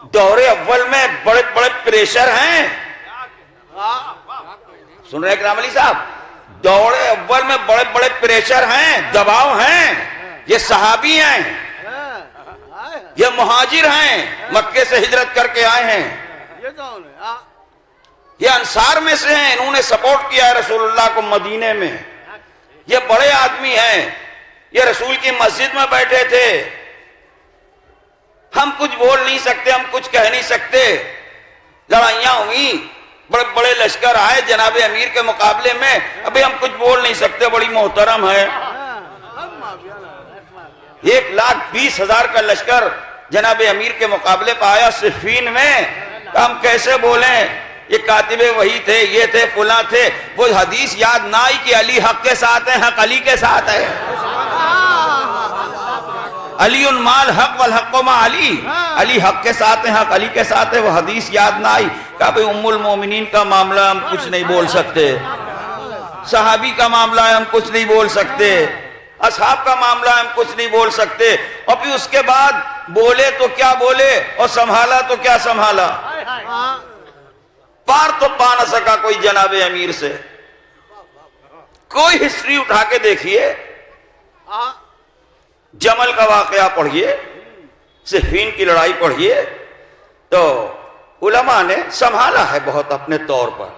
دور اول میں بڑے بڑے پریشر ہیں. سن رہے کرام علی صاحب؟ دور اول میں بڑے بڑے پریشر ہیں، دباؤ ہیں. یہ صحابی ہیں، یہ مہاجر ہیں، مکے سے ہجرت کر کے آئے ہیں. یہ انصار میں سے ہیں، انہوں نے سپورٹ کیا ہے رسول اللہ کو مدینے میں. یہ بڑے آدمی ہیں، یہ رسول کی مسجد میں بیٹھے تھے. ہم کچھ بول نہیں سکتے، ہم کچھ کہہ نہیں سکتے. لڑائیاں ہوئی، بڑے بڑے لشکر آئے جناب امیر کے مقابلے میں. ابھی ہم کچھ بول نہیں سکتے، بڑی محترم ہے. 1,20,000 کا لشکر جناب امیر کے مقابلے پہ آیا صفین میں. ہم کیسے بولیں؟ یہ کاتب وحی تھے، یہ تھے، فلاں تھے. وہ حدیث یاد نہ آئی کہ علی حق کے ساتھ ہے، حق علی کے ساتھ ہے. علی مال حق والحق ما علی، علی حق کے ساتھ ہے، حق علی کے ساتھ ہے. وہ حدیث یاد نہ آئی. کہا بھئی ام المومنین کا معاملہ ہم کچھ نہیں بول سکتے، صحابی کا معاملہ ہے ہم کچھ نہیں بول سکتے، اصحاب کا معاملہ ہم کچھ نہیں بول سکتے. اور پھر اس کے بعد بولے تو کیا بولے اور سنبھالا تو کیا سنبھالا. پار تو پا نہ سکا کوئی جناب امیر سے. کوئی ہسٹری اٹھا کے دیکھیے، جمل کا واقعہ پڑھیے، صفین کی لڑائی پڑھیے، تو علماء نے سنبھالا ہے بہت اپنے طور پر.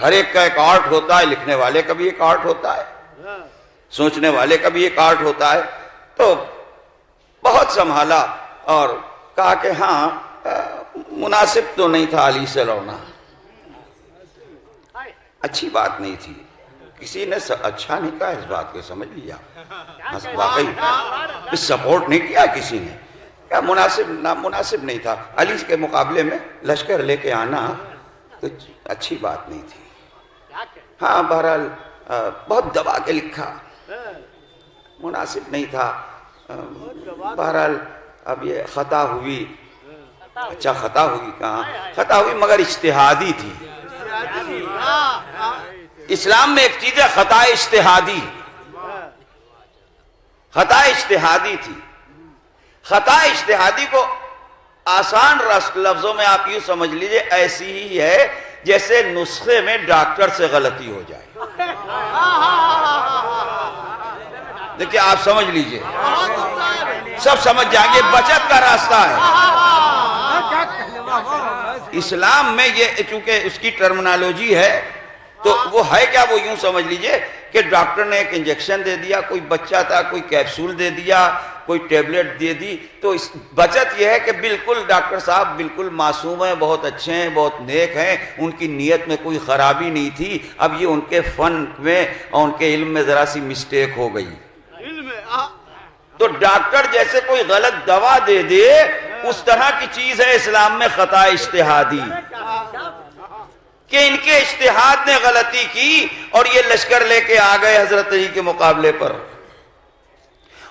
ہر ایک کا ایک آرٹ ہوتا ہے، لکھنے والے کا بھی ایک آرٹ ہوتا ہے، سوچنے والے کا بھی ایک آرٹ ہوتا ہے. تو بہت سنبھالا اور کہا کہ ہاں مناسب تو نہیں تھا علی سے لڑنا، اچھی بات نہیں تھی. کسی نے اچھا نہیں کہا، اس بات کو سمجھ لیا. واقعی سپورٹ نہیں کیا کسی نے، کیا مناسب نہیں تھا. علی کے مقابلے میں لشکر لے کے آنا کچھ اچھی بات نہیں تھی. ہاں بہرحال بہت دبا کے لکھا، مناسب نہیں تھا. بہرحال اب یہ خطا ہوئی. اچھا خطا ہوئی کہاں؟ خطا ہوئی مگر اجتہادی تھی. اسلام میں ایک چیز ہے خطا اجتہادی. خطا اجتہادی تھی. خطا اجتہادی کو آسان لفظوں میں آپ یوں سمجھ لیجئے ایسی ہی ہے جیسے نسخے میں ڈاکٹر سے غلطی ہو جائے. دیکھیں آپ سمجھ لیجئے، سب سمجھ جائیں گے، بچت کا راستہ ہے. اسلام میں یہ چونکہ اس کی ٹرمنالوجی ہے تو وہ ہے کیا، وہ یوں سمجھ لیجئے کہ ڈاکٹر نے ایک انجیکشن دے دیا، کوئی بچہ تھا کوئی کیپسول دے دیا، کوئی ٹیبلٹ دے دی. تو اس بچت یہ ہے کہ بالکل ڈاکٹر صاحب بالکل معصوم ہیں، بہت اچھے ہیں، بہت نیک ہیں، ان کی نیت میں کوئی خرابی نہیں تھی. اب یہ ان کے فن میں اور ان کے علم میں ذرا سی مسٹیک ہو گئی. تو ڈاکٹر جیسے کوئی غلط دوا دے دے، اس طرح کی چیز ہے اسلام میں خطا اجتہادی، کہ ان کے اجتہاد نے غلطی کی اور یہ لشکر لے کے آ گئے حضرت علی کے مقابلے پر.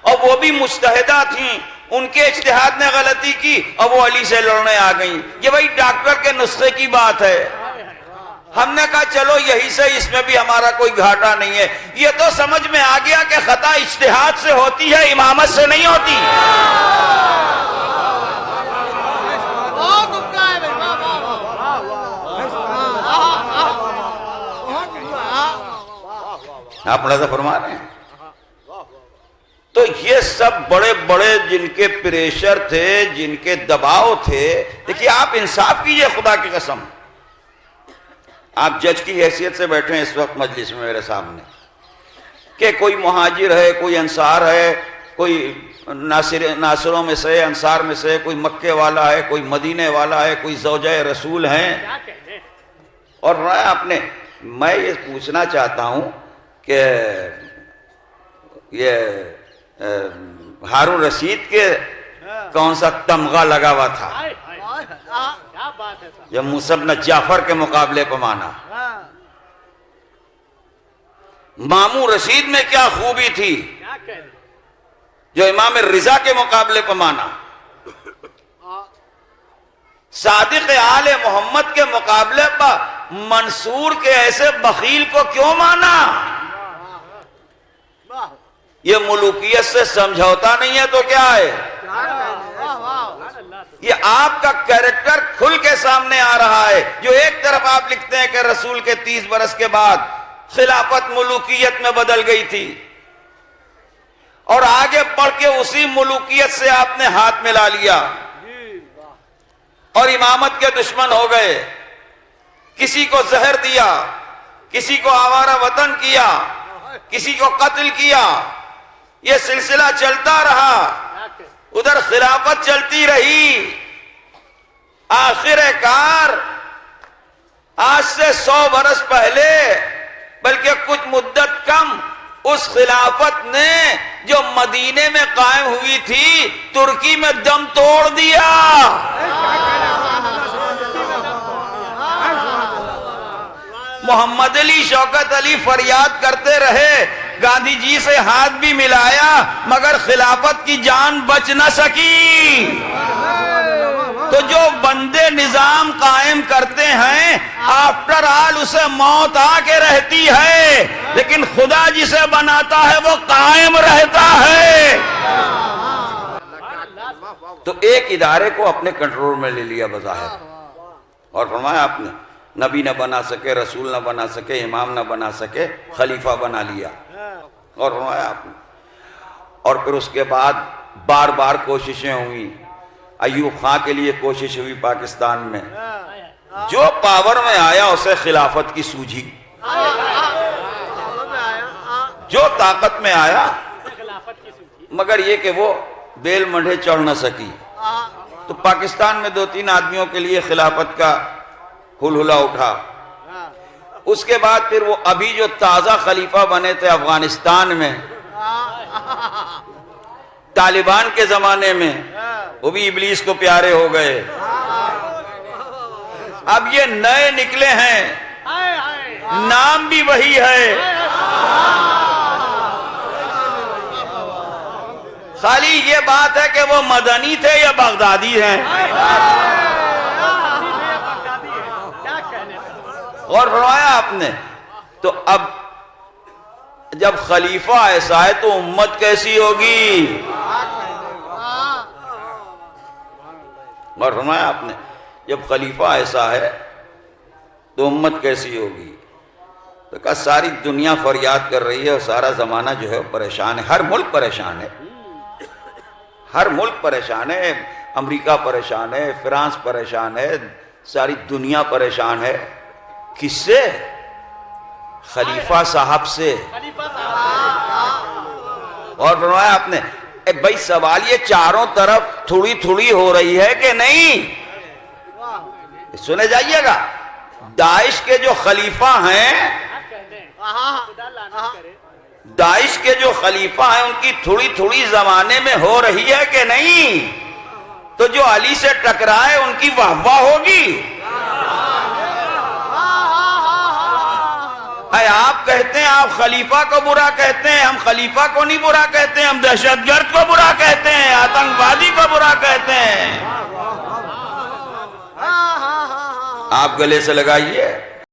اور وہ بھی مجتہدہ تھیں، ان کے اجتہاد نے غلطی کی اور وہ علی سے لڑنے آ گئیں. یہ وہی ڈاکٹر کے نسخے کی بات ہے. ہم نے کہا چلو یہی سے، اس میں بھی ہمارا کوئی گھاٹا نہیں ہے. یہ تو سمجھ میں آ گیا کہ خطا اجتہاد سے ہوتی ہے، امامت سے نہیں ہوتی. آپ ملاحظہ فرما رہے ہیں؟ تو یہ سب بڑے بڑے جن کے پریشر تھے، جن کے دباؤ تھے. دیکھیے آپ انصاف کیجئے خدا کی قسم. آپ جج کی حیثیت سے بیٹھے ہیں اس وقت مجلس میں میرے سامنے، کہ کوئی مہاجر ہے، کوئی انصار ہے، کوئی ناصروں میں سے، انصار میں سے، کوئی مکے والا ہے، کوئی مدینے والا ہے، کوئی زوجہ رسول ہیں. اور میں یہ پوچھنا چاہتا ہوں کہ یہ ہارون رشید کے کون سا تمغہ لگا ہوا تھا جب موسیٰ بن جعفر کے مقابلے پہ مانا؟ مامون رشید میں کیا خوبی تھی جو امام رضا کے مقابلے پہ مانا؟ صادق آل محمد کے مقابلے پہ منصور کے ایسے بخیل کو کیوں مانا؟ یہ ملوکیت سے سمجھوتا نہیں ہے تو کیا ہے؟ یہ آپ کا کیریکٹر کھل کے سامنے آ رہا ہے. جو ایک طرف آپ لکھتے ہیں کہ رسول کے 30 برس کے بعد خلافت ملوکیت میں بدل گئی تھی، اور آگے بڑھ کے اسی ملوکیت سے آپ نے ہاتھ ملا لیا اور امامت کے دشمن ہو گئے. کسی کو زہر دیا، کسی کو آوارہ وطن کیا، کسی کو قتل کیا. یہ سلسلہ چلتا رہا، ادھر خلافت چلتی رہی. آخر کار آج سے 100 برس پہلے، بلکہ کچھ مدت کم، اس خلافت نے جو مدینے میں قائم ہوئی تھی ترکی میں دم توڑ دیا. محمد علی، شوکت علی فریاد کرتے رہے، گاندھی جی سے ہاتھ بھی ملایا، مگر خلافت کی جان بچ نہ سکی. تو جو بندے نظام قائم کرتے ہیں آفٹر آل اسے موت آ کے رہتی ہے، لیکن خدا جسے بناتا ہے وہ قائم رہتا ہے. تو ایک ادارے کو اپنے کنٹرول میں لے لیا بظاہر، اور فرمایا آپ نے نبی نہ بنا سکے، رسول نہ بنا سکے، امام نہ بنا سکے، خلیفہ بنا لیا. اور فرمایا آپ نے، اور پھر اس کے بعد بار بار کوششیں ہوئی. ایوب خان کے لیے کوشش ہوئی پاکستان میں، جو پاور میں آیا اسے خلافت کی سوجھی، جو طاقت میں آیا، مگر یہ کہ وہ بیل مڈھے چڑھ نہ سکی. تو پاکستان میں 2-3 آدمیوں کے لیے خلافت کا ہلہلہ اٹھا. اس کے بعد پھر وہ ابھی جو تازہ خلیفہ بنے تھے افغانستان میں طالبان کے زمانے میں، وہ بھی ابلیس کو پیارے ہو گئے. اب یہ نئے نکلے ہیں، نام بھی وہی ہے، خالی یہ بات ہے کہ وہ مدنی تھے یا بغدادی ہیں. اور فرمایا آپ نے، تو اب جب خلیفہ ایسا ہے تو امت کیسی ہوگی؟ اور فرمایا آپ نے جب خلیفہ ایسا ہے تو امت کیسی ہوگی؟ تو کہا ساری دنیا فریاد کر رہی ہے اور سارا زمانہ جو ہے پریشان ہے. ہر ملک پریشان ہے، ہر ملک پریشان ہے. امریکہ پریشان ہے، فرانس پریشان ہے، ساری دنیا پریشان ہے. کس سے؟ خلیفہ صاحب سے. اور فرمایا آپ نے بھائی سوال یہ چاروں طرف تھوڑی تھوڑی ہو رہی ہے کہ نہیں؟ سنے جائیے گا، داعش کے جو خلیفہ ہیں، داعش کے جو خلیفہ ہیں ان کی تھوڑی تھوڑی زمانے میں ہو رہی ہے کہ نہیں؟ تو جو علی سے ٹکرائے ان کی واہ واہ ہوگی. آپ کہتے ہیں آپ خلیفہ کو برا کہتے ہیں، ہم خلیفہ کو نہیں برا کہتے ہیں، ہم دہشت گرد کو برا کہتے ہیں، آتنکوادی کو برا کہتے ہیں. آپ گلے سے لگائیے.